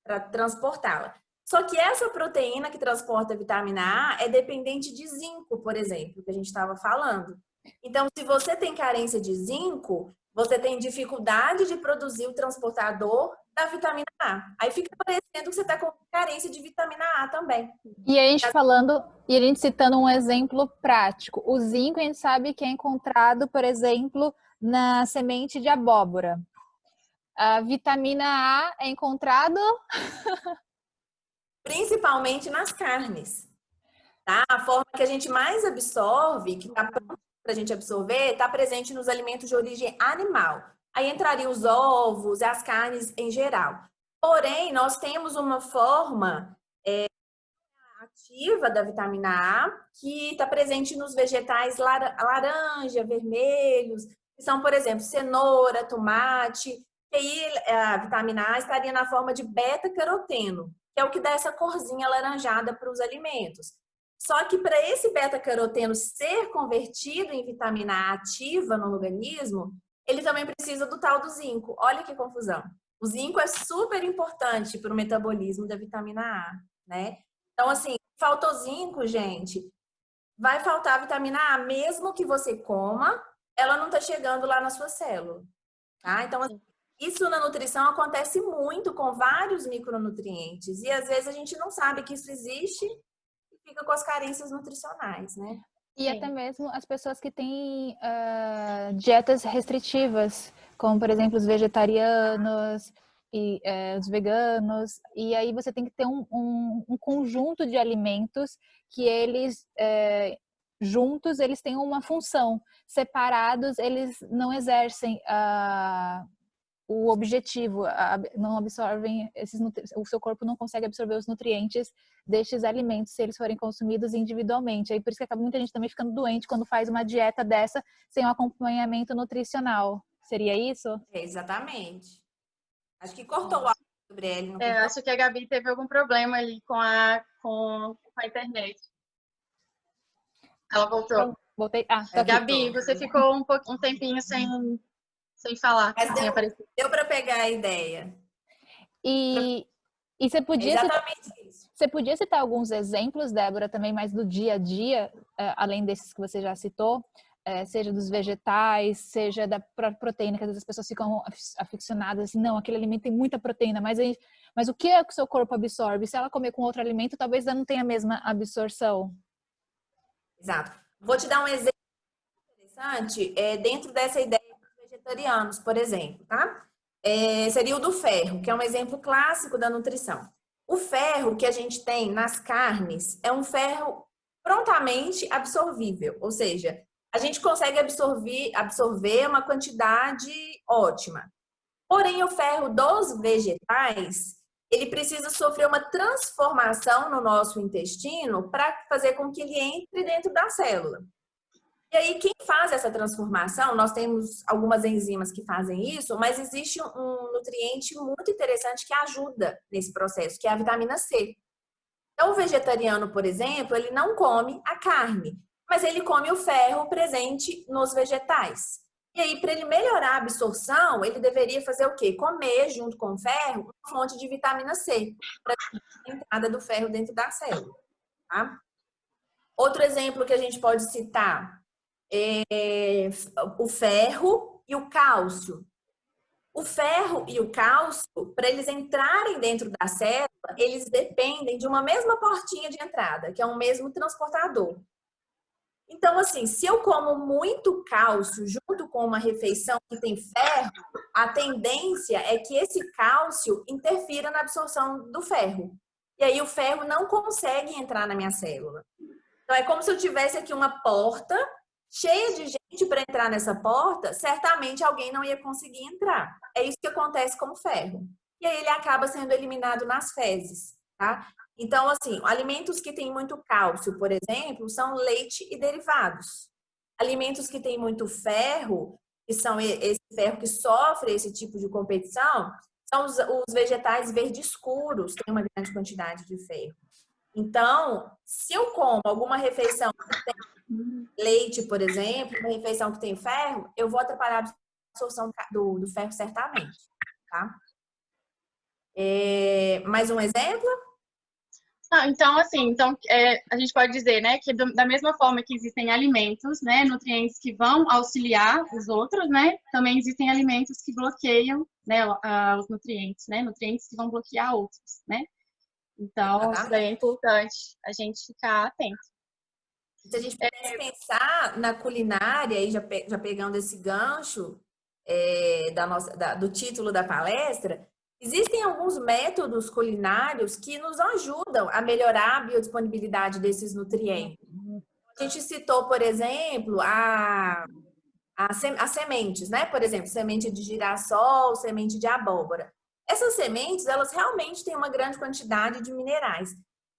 para transportá-la. Só que essa proteína que transporta a vitamina A é dependente de zinco, por exemplo, que a gente estava falando. Então, se você tem carência de zinco, você tem dificuldade de produzir o transportador da vitamina A. Aí fica parecendo que você está com carência de vitamina A também. E a gente falando, e a gente citando um exemplo prático. O zinco a gente sabe que é encontrado, por exemplo, na semente de abóbora. A vitamina A é encontrado principalmente nas carnes. Tá? A forma que a gente mais absorve, que está pronta para a gente absorver, está presente nos alimentos de origem animal. Aí entrariam os ovos, as carnes em geral. Porém, nós temos uma forma ativa da vitamina A que está presente nos vegetais laranja, vermelhos, que são, por exemplo, cenoura, tomate. E aí a vitamina A estaria na forma de beta-caroteno, que é o que dá essa corzinha alaranjada para os alimentos. Só que para esse beta-caroteno ser convertido em vitamina A ativa no organismo, ele também precisa do tal do zinco. Olha que confusão. O zinco é super importante para o metabolismo da vitamina A, né? Então, assim, faltou zinco, gente, vai faltar vitamina A, mesmo que você coma, ela não está chegando lá na sua célula, tá? Então, assim, Isso na nutrição acontece muito com vários micronutrientes e às vezes a gente não sabe que isso existe e fica com as carências nutricionais, né? E até mesmo as pessoas que têm dietas restritivas, como por exemplo os vegetarianos e os veganos, e aí você tem que ter um conjunto de alimentos que eles juntos eles têm uma função, separados eles não exercem o objetivo, não absorvem o seu corpo não consegue absorver os nutrientes destes alimentos se eles forem consumidos individualmente. Aí por isso que acaba muita gente também ficando doente quando faz uma dieta dessa sem um acompanhamento nutricional. Seria isso? Exatamente. Acho que cortou o áudio, Gabriele. Não cortou? Acho que a Gabi teve algum problema ali com a internet. Ela voltou. Então, voltei. Tá Gabi, você ficou um tempinho sem falar. Mas deu para pegar a ideia. E você podia Exatamente isso. Você podia citar alguns exemplos, Débora, também mais do dia a dia, além desses que você já citou, seja dos vegetais, seja da proteína, que às vezes as pessoas ficam aficionadas assim, não, aquele alimento tem muita proteína, mas o que é que o seu corpo absorve? Se ela comer com outro alimento, talvez ela não tenha a mesma absorção. Exato. Vou te dar um exemplo interessante dentro dessa ideia dos vegetarianos, por exemplo, tá? Seria o do ferro, que é um exemplo clássico da nutrição. O ferro que a gente tem nas carnes é um ferro prontamente absorvível, ou seja, a gente consegue absorver uma quantidade ótima. Porém, o ferro dos vegetais, ele precisa sofrer uma transformação no nosso intestino para fazer com que ele entre dentro da célula. E aí, quem faz essa transformação, nós temos algumas enzimas que fazem isso, mas existe um nutriente muito interessante que ajuda nesse processo, que é a vitamina C. Então, o vegetariano, por exemplo, ele não come a carne, mas ele come o ferro presente nos vegetais. E aí, para ele melhorar a absorção, ele deveria fazer o quê? Comer, junto com o ferro, uma fonte de vitamina C, para a entrada do ferro dentro da célula. Tá? Outro exemplo que a gente pode citar o ferro e o cálcio. O ferro e o cálcio, para eles entrarem dentro da célula, eles dependem de uma mesma portinha de entrada, que é um mesmo transportador. Então, assim, se eu como muito cálcio junto com uma refeição que tem ferro, a tendência é que esse cálcio interfira na absorção do ferro. E aí o ferro não consegue entrar na minha célula. Então, é como se eu tivesse aqui uma porta cheia de gente para entrar nessa porta, certamente alguém não ia conseguir entrar. É isso que acontece com o ferro. E aí ele acaba sendo eliminado nas fezes, tá? Então, assim, alimentos que têm muito cálcio, por exemplo, são leite e derivados. Alimentos que têm muito ferro, que são esse ferro que sofre esse tipo de competição, são os vegetais verdes escuros, tem uma grande quantidade de ferro. Então, se eu como alguma refeição que tem leite, por exemplo, uma refeição que tem ferro, eu vou atrapalhar a absorção do ferro certamente, tá? Mais um exemplo? Então, assim, a gente pode dizer, né, que da mesma forma que existem alimentos, né, nutrientes que vão auxiliar os outros, né, também existem alimentos que bloqueiam, né, os nutrientes, né, nutrientes que vão bloquear outros, né. Então, isso daí é importante a gente ficar atento. Se a gente pudesse pensar na culinária, e já pegando esse gancho do título da palestra, existem alguns métodos culinários que nos ajudam a melhorar a biodisponibilidade desses nutrientes. A gente citou, por exemplo, as sementes, né? Por exemplo, semente de girassol, semente de abóbora. Essas sementes, elas realmente têm uma grande quantidade de minerais.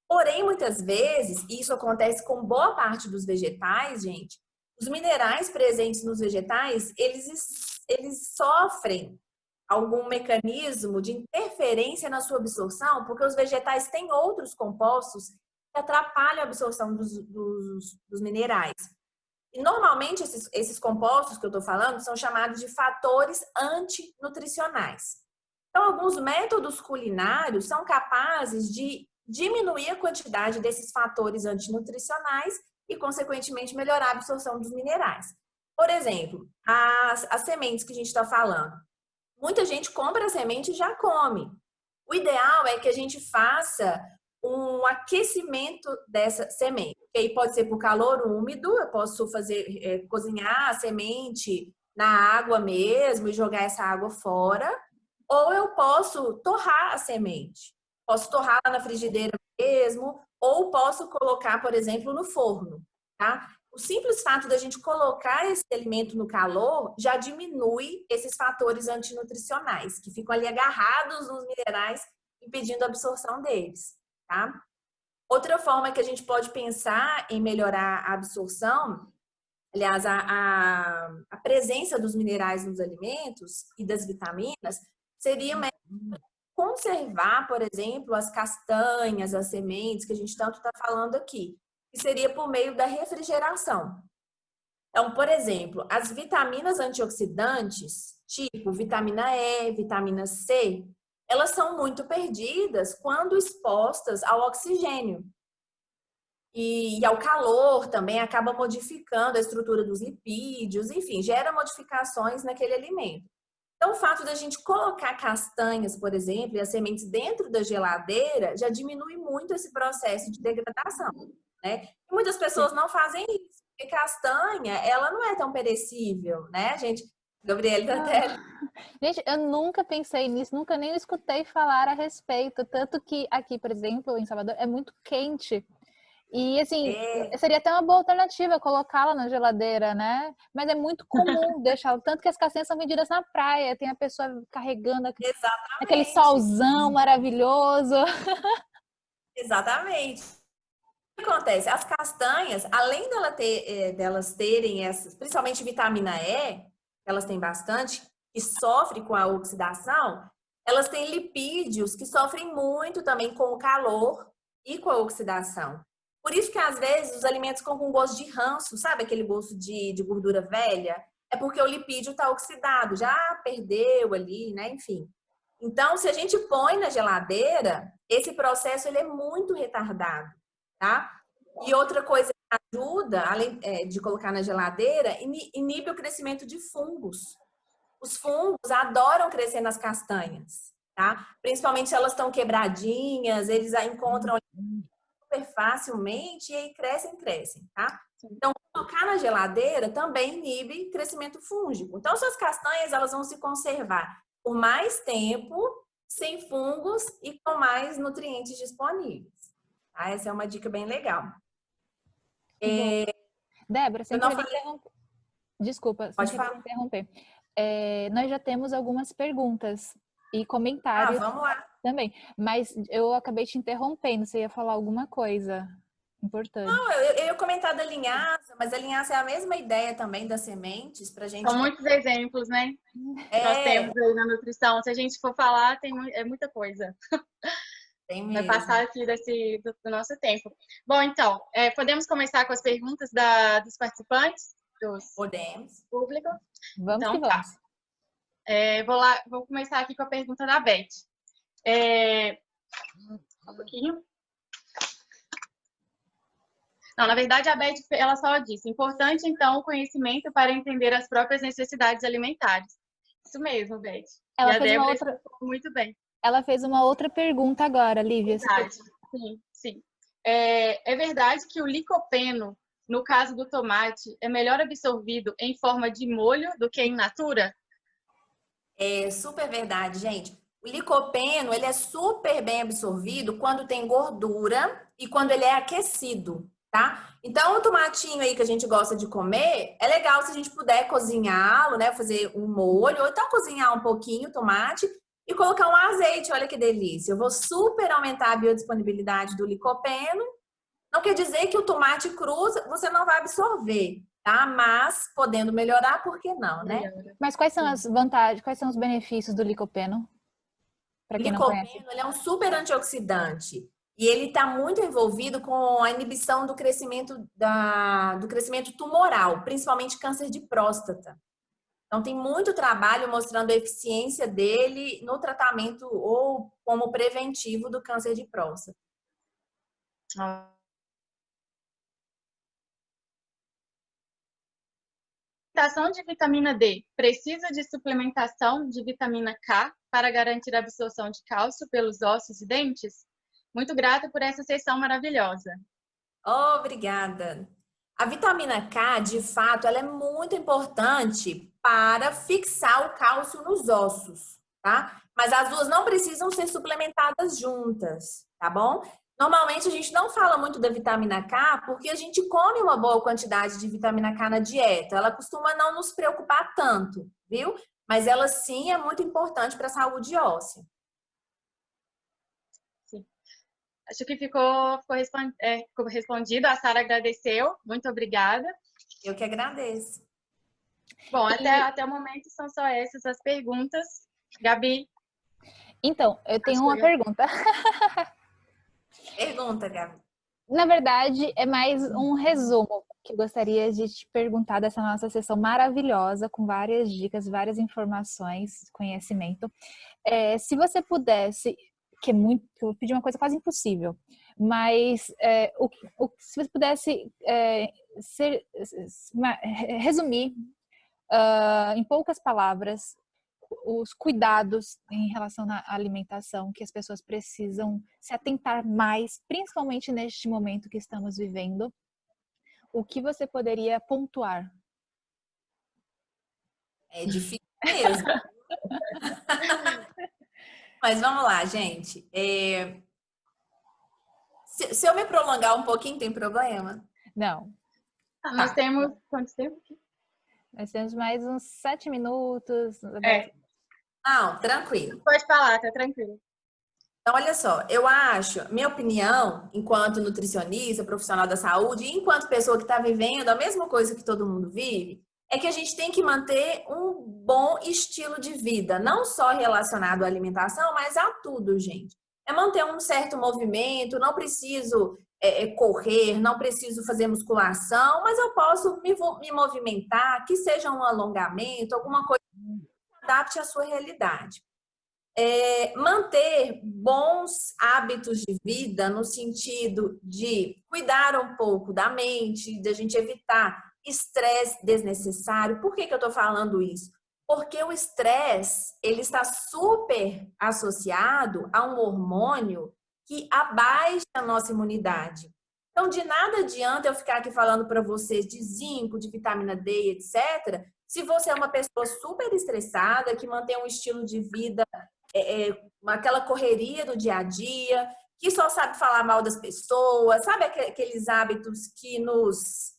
Porém, muitas vezes, e isso acontece com boa parte dos vegetais, gente, os minerais presentes nos vegetais, eles sofrem algum mecanismo de interferência na sua absorção, porque os vegetais têm outros compostos que atrapalham a absorção dos minerais. E normalmente esses compostos que eu estou falando são chamados de fatores antinutricionais. Então, alguns métodos culinários são capazes de diminuir a quantidade desses fatores antinutricionais e, consequentemente, melhorar a absorção dos minerais. Por exemplo, as sementes que a gente está falando. muita gente compra a semente e já come. O ideal é que a gente faça um aquecimento dessa semente. Que aí pode ser por calor úmido, eu posso fazer cozinhar a semente na água mesmo e jogar essa água fora, ou eu posso torrar a semente. Posso torrar na frigideira mesmo, ou posso colocar, por exemplo, no forno, tá? O simples fato da gente colocar esse alimento no calor já diminui esses fatores antinutricionais, que ficam ali agarrados nos minerais, impedindo a absorção deles, tá? Outra forma que a gente pode pensar em melhorar a absorção, aliás, a presença dos minerais nos alimentos e das vitaminas, seria conservar, por exemplo, as castanhas, as sementes, que a gente tanto está falando aqui, que seria por meio da refrigeração. Então, por exemplo, as vitaminas antioxidantes, tipo vitamina E, vitamina C, elas são muito perdidas quando expostas ao oxigênio. E ao calor também acaba modificando a estrutura dos lipídios, enfim, gera modificações naquele alimento. Então, o fato da gente colocar castanhas, por exemplo, e as sementes dentro da geladeira já diminui muito esse processo de degradação, né? E muitas pessoas não fazem isso, porque castanha, ela não é tão perecível, né, gente? Gabriele tá até... Gente, eu nunca pensei nisso, nunca nem escutei falar a respeito. Tanto que aqui, por exemplo, em Salvador, é muito quente. E assim, seria até uma boa alternativa colocá-la na geladeira, né? Mas é muito comum deixá-la. Tanto que as castanhas são vendidas na praia, tem a pessoa carregando aquele solzão maravilhoso. Exatamente. O que acontece? As castanhas, além delas terem essas, principalmente vitamina E, elas têm bastante, que sofre com a oxidação, elas têm lipídios que sofrem muito também com o calor e com a oxidação. Por isso que, às vezes, os alimentos ficam com gosto de ranço, sabe aquele gosto de gordura velha? É porque o lipídio está oxidado, já perdeu ali, né? Enfim. Então, se a gente põe na geladeira, esse processo ele é muito retardado, tá? E outra coisa que ajuda, além de colocar na geladeira, inibe o crescimento de fungos. Os fungos adoram crescer nas castanhas, tá? Principalmente se elas estão quebradinhas, eles a encontram super facilmente e aí crescem, tá? Então, colocar na geladeira também inibe crescimento fúngico. Então, suas castanhas, elas vão se conservar por mais tempo, sem fungos e com mais nutrientes disponíveis. Tá? Essa é uma dica bem legal. Débora, sem querer falei... interromper. Desculpa, sem Pode querer falar. interromper. Nós já temos algumas perguntas e comentários vamos lá. também, mas eu acabei te interrompendo, você ia falar alguma coisa importante. Não, eu ia comentar da linhaça, mas a linhaça é a mesma ideia também das sementes pra gente. São muitos exemplos, né? Nós temos aí na nutrição. Se a gente for falar, é muita coisa. Tem mesmo. Vai passar aqui do nosso tempo. Bom, então, podemos começar com as perguntas dos participantes? Podemos. Público? Vamos então, que vamos. Tá. Vou começar aqui com a pergunta da Beth. Um pouquinho. Não, na verdade, a Beth, ela só disse, importante, então, o conhecimento para entender as próprias necessidades alimentares. Isso mesmo, Beth. Ela e a fez Débora uma outra... muito bem. Ela fez uma outra pergunta agora, Lívia. Verdade. Sim. É verdade que o licopeno, no caso do tomate, é melhor absorvido em forma de molho do que em natura? É super verdade, gente. O licopeno, ele é super bem absorvido quando tem gordura e quando ele é aquecido, tá? Então, o tomatinho aí que a gente gosta de comer, é legal se a gente puder cozinhá-lo, né? Fazer um molho, ou então cozinhar um pouquinho o tomate e colocar um azeite, olha que delícia. Eu vou super aumentar a biodisponibilidade do licopeno. Não quer dizer que o tomate cru você não vai absorver, tá? Mas podendo melhorar, por que não, né? Mas quais são as vantagens, quais são os benefícios do licopeno? O licopeno, ele é um super antioxidante e ele está muito envolvido com a inibição do crescimento tumoral, principalmente câncer de próstata. Então, tem muito trabalho mostrando a eficiência dele no tratamento ou como preventivo do câncer de próstata. alimentação de vitamina D precisa de suplementação de vitamina K para garantir a absorção de cálcio pelos ossos e dentes? Muito grata por essa sessão maravilhosa. Obrigada. A vitamina K, de fato, ela é muito importante para fixar o cálcio nos ossos, tá? Mas as duas não precisam ser suplementadas juntas, tá bom? Normalmente a gente não fala muito da vitamina K porque a gente come uma boa quantidade de vitamina K na dieta. Ela costuma não nos preocupar tanto, viu? Mas ela sim é muito importante para a saúde óssea. Sim. Acho que ficou respondido. A Sara agradeceu. Muito obrigada. Eu que agradeço. Bom, até o momento são só essas as perguntas. Gabi? Então, eu tenho uma pergunta. Pergunta, Gabi. Na verdade, é mais um resumo que eu gostaria de te perguntar dessa nossa sessão maravilhosa, com várias dicas, várias informações, conhecimento. Se você pudesse, que é muito, eu pedi uma coisa quase impossível, mas se você pudesse resumir em poucas palavras os cuidados em relação à alimentação que as pessoas precisam se atentar mais, principalmente neste momento que estamos vivendo, o que você poderia pontuar? É difícil mesmo. Mas vamos lá, gente. Se eu me prolongar um pouquinho, tem problema? Não. Nós temos quanto tempo? Nós temos mais uns 7 minutos. Não, tranquilo. Pode falar, tá tranquilo. Então, olha só, eu acho, minha opinião, enquanto nutricionista, profissional da saúde, e enquanto pessoa que está vivendo a mesma coisa que todo mundo vive, é que a gente tem que manter um bom estilo de vida, não só relacionado à alimentação, mas a tudo, gente. É manter um certo movimento, não preciso correr, não preciso fazer musculação, mas eu posso me movimentar, que seja um alongamento, alguma coisa que adapte à sua realidade. Manter bons hábitos de vida no sentido de cuidar um pouco da mente, de a gente evitar estresse desnecessário. Por que eu estou falando isso? Porque o estresse, ele está super associado a um hormônio que abaixa a nossa imunidade. Então, de nada adianta eu ficar aqui falando para vocês de zinco, de vitamina D, etc., se você é uma pessoa super estressada, que mantém um estilo de vida, aquela correria do dia a dia, que só sabe falar mal das pessoas, sabe aqueles hábitos que nos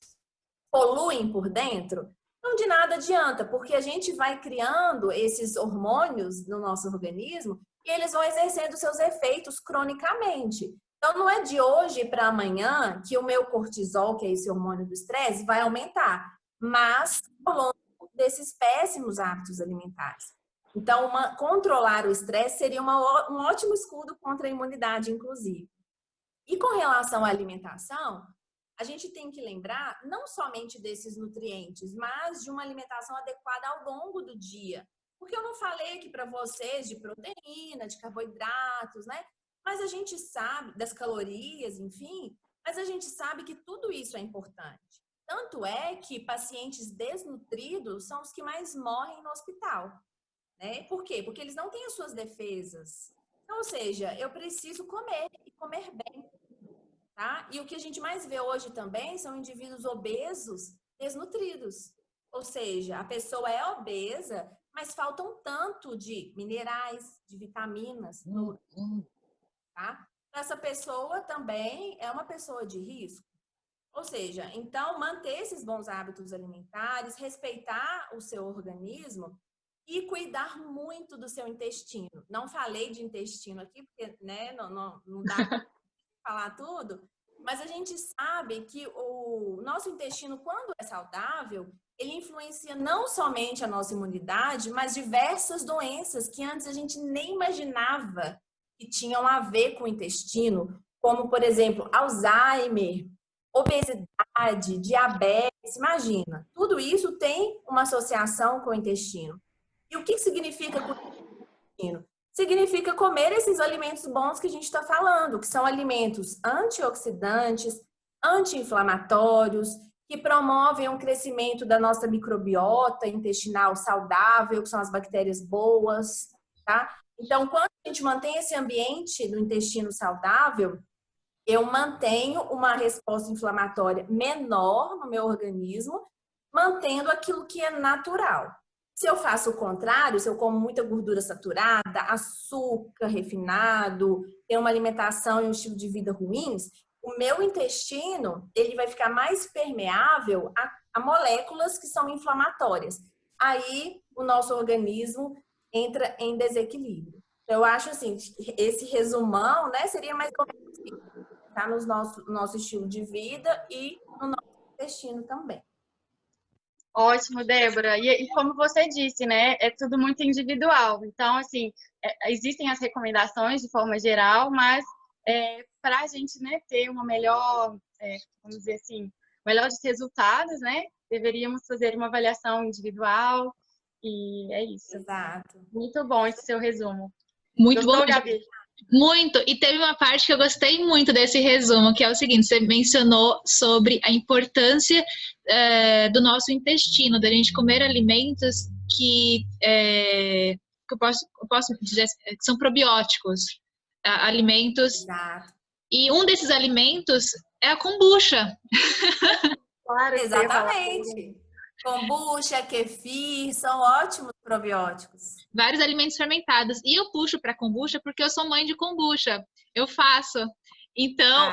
poluem por dentro? Então, de nada adianta, porque a gente vai criando esses hormônios no nosso organismo e eles vão exercendo seus efeitos cronicamente. Então, não é de hoje para amanhã que o meu cortisol, que é esse hormônio do estresse, vai aumentar, mas ao longo desses péssimos hábitos alimentares. Então, controlar o estresse seria um ótimo escudo contra a imunidade, inclusive. E com relação à alimentação, a gente tem que lembrar não somente desses nutrientes, mas de uma alimentação adequada ao longo do dia. Porque eu não falei aqui para vocês de proteína, de carboidratos, né? Mas a gente sabe, das calorias, enfim, mas a gente sabe que tudo isso é importante. Tanto é que pacientes desnutridos são os que mais morrem no hospital. Né? Por quê? Porque eles não têm as suas defesas. Então, ou seja, eu preciso comer e comer bem. Tá? E o que a gente mais vê hoje também são indivíduos obesos desnutridos. Ou seja, a pessoa é obesa, mas faltam tanto de minerais, de vitaminas. Tá? Essa pessoa também é uma pessoa de risco. Ou seja, então manter esses bons hábitos alimentares, respeitar o seu organismo e cuidar muito do seu intestino. Não falei de intestino aqui, porque né, não dá para falar tudo, mas a gente sabe que o nosso intestino, quando é saudável, ele influencia não somente a nossa imunidade, mas diversas doenças que antes a gente nem imaginava que tinham a ver com o intestino, como, por exemplo, Alzheimer, obesidade, diabetes, imagina. Tudo isso tem uma associação com o intestino. E o que significa cuidar do intestino? Significa comer esses alimentos bons que a gente está falando, que são alimentos antioxidantes, anti-inflamatórios, que promovem um crescimento da nossa microbiota intestinal saudável, que são as bactérias boas, tá? Então, quando a gente mantém esse ambiente do intestino saudável, eu mantenho uma resposta inflamatória menor no meu organismo, mantendo aquilo que é natural. Se eu faço o contrário, se eu como muita gordura saturada, açúcar refinado, tenho uma alimentação e um estilo de vida ruins, o meu intestino ele vai ficar mais permeável a moléculas que são inflamatórias. Aí o nosso organismo entra em desequilíbrio. Eu acho assim, esse resumão, né, seria mais ou menos isso, tá no nosso estilo de vida e no nosso intestino também. Ótimo, Débora. E como você disse, né, é tudo muito individual. Então, assim, existem as recomendações de forma geral, mas para a gente, né, ter uma melhor, vamos dizer assim, melhores resultados, né, deveríamos fazer uma avaliação individual e é isso. Exato. Muito bom esse seu resumo. Muito Gostou, bom, Gabi? Muito. E teve uma parte que eu gostei muito desse resumo, que é o seguinte: você mencionou sobre a importância do nosso intestino, da gente comer alimentos que eu posso dizer que são probióticos, alimentos. Exato. E um desses alimentos é a kombucha. Claro, Exatamente. Kombucha, kefir, são ótimos probióticos. Vários alimentos fermentados. E eu puxo para kombucha porque eu sou mãe de kombucha. Eu faço. Então,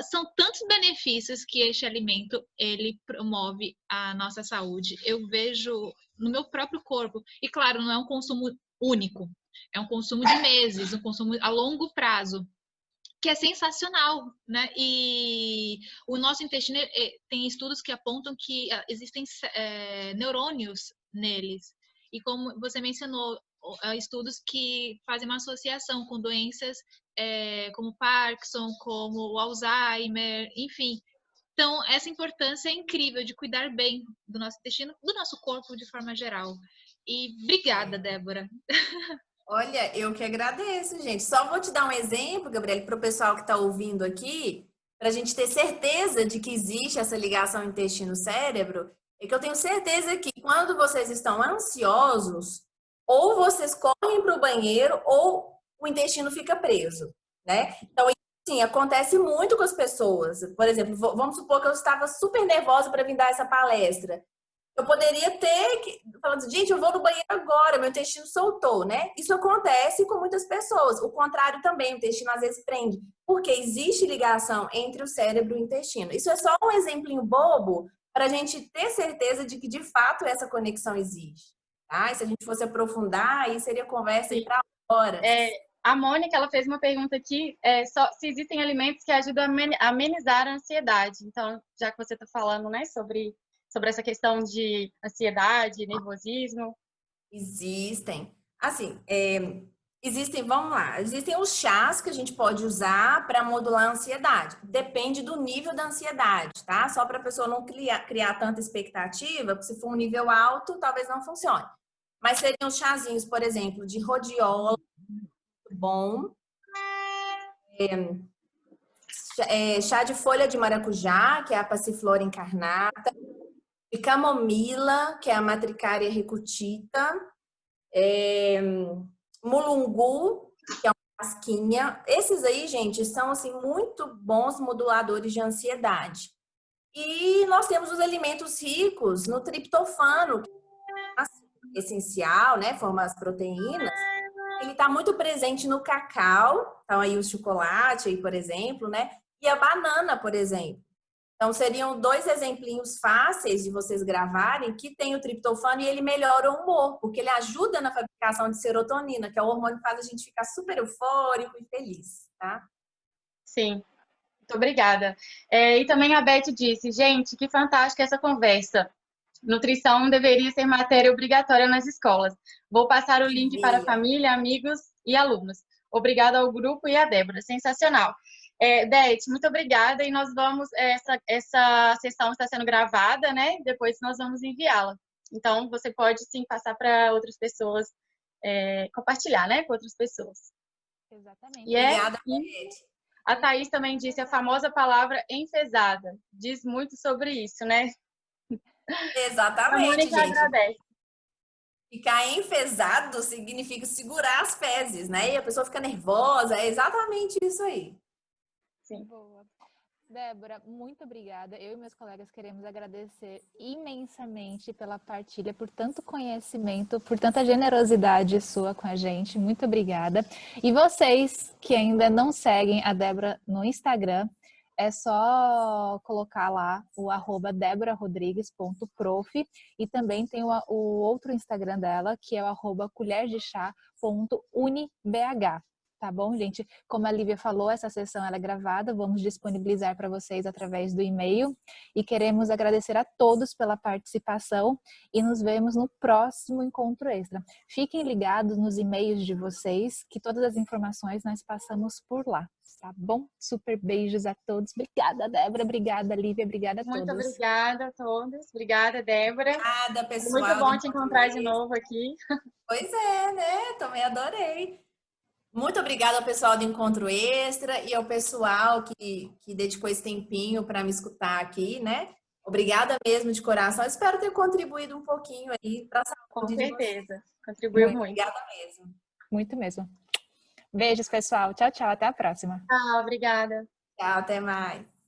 são tantos benefícios que este alimento ele promove à nossa saúde. Eu vejo no meu próprio corpo. E claro, não é um consumo único. É um consumo de meses, um consumo a longo prazo, que é sensacional, né? E o nosso intestino tem estudos que apontam que existem neurônios neles. E como você mencionou, estudos que fazem uma associação com doenças como Parkinson, como o Alzheimer, enfim. Então, essa importância é incrível de cuidar bem do nosso intestino, do nosso corpo de forma geral. E obrigada, Débora. Olha, eu que agradeço, gente. Só vou te dar um exemplo, Gabriele, para o pessoal que está ouvindo aqui, para a gente ter certeza de que existe essa ligação intestino-cérebro, é que eu tenho certeza que quando vocês estão ansiosos, ou vocês correm para o banheiro, ou o intestino fica preso, né? Então, sim, acontece muito com as pessoas. Por exemplo, vamos supor que eu estava super nervosa para vir dar essa palestra. Eu poderia falando, gente, eu vou no banheiro agora, meu intestino soltou, né? Isso acontece com muitas pessoas. O contrário também, o intestino às vezes prende, porque existe ligação entre o cérebro e o intestino. Isso é só um exemplinho bobo para a gente ter certeza de que, de fato, essa conexão existe. Tá? E se a gente fosse aprofundar, aí seria conversa para horas. A Mônica, ela fez uma pergunta aqui, se existem alimentos que ajudam a amenizar a ansiedade. Então, já que você está falando, né, sobre essa questão de ansiedade, nervosismo? Existem. Assim, vamos lá, existem os chás que a gente pode usar para modular a ansiedade. Depende do nível da ansiedade, tá? Só para a pessoa não criar tanta expectativa, porque se for um nível alto, talvez não funcione. Mas seriam os chazinhos, por exemplo, de rodiola, muito bom. Chá de folha de maracujá, que é a passiflora incarnata. De camomila, que é a Matricária recutita, mulungu, que é uma casquinha. Esses aí, gente, são assim muito bons moduladores de ansiedade. E nós temos os alimentos ricos no triptofano, que é essencial, né? Forma as proteínas. Ele está muito presente no cacau, então aí o chocolate, aí, por exemplo, né? E a banana, por exemplo. Então, seriam 2 exemplinhos fáceis de vocês gravarem que tem o triptofano e ele melhora o humor, porque ele ajuda na fabricação de serotonina, que é o hormônio que faz a gente ficar super eufórico e feliz, tá? Sim, muito obrigada. E também a Beth disse, gente, que fantástica essa conversa. Nutrição deveria ser matéria obrigatória nas escolas. Vou passar o link para a família, amigos e alunos. Obrigada ao grupo e à Débora, sensacional. Beth, muito obrigada e nós vamos, essa sessão está sendo gravada, né? Depois nós vamos enviá-la. Então, você pode sim passar para outras pessoas, compartilhar, né? Com outras pessoas. Exatamente. Obrigada, Beth. A Thaís também disse a famosa palavra enfesada. Diz muito sobre isso, né? A Exatamente, Mônica gente. agradece. Ficar enfesado significa segurar as fezes, né? E a pessoa fica nervosa, é exatamente isso aí. Sim. Boa. Débora, muito obrigada. Eu e meus colegas queremos agradecer imensamente pela partilha, por tanto conhecimento, por tanta generosidade sua com a gente. Muito obrigada. E vocês que ainda não seguem a Débora no Instagram, é só colocar lá o @deborahrodrigues.prof e também tem o outro Instagram dela, que é o @colherdechá.unibh. Tá bom, gente? Como a Lívia falou, essa sessão ela é gravada, vamos disponibilizar para vocês através do e-mail e queremos agradecer a todos pela participação e nos vemos no próximo encontro extra. Fiquem ligados nos e-mails de vocês, que todas as informações nós passamos por lá, tá bom? Super beijos a todos. Obrigada, Débora. Obrigada, Lívia. Obrigada a todos. Muito obrigada a todos. Obrigada, Débora. Obrigada, pessoal. Muito bom te encontrar de novo aqui. Pois é, né? Também adorei. Muito obrigada ao pessoal do Encontro Extra e ao pessoal que dedicou esse tempinho para me escutar aqui, né? Obrigada mesmo de coração. Espero ter contribuído um pouquinho aí para a saúde. Com certeza. Contribuiu muito. Obrigada mesmo. Muito mesmo. Beijos, pessoal. Tchau, tchau. Até a próxima. Tchau, obrigada. Tchau, até mais.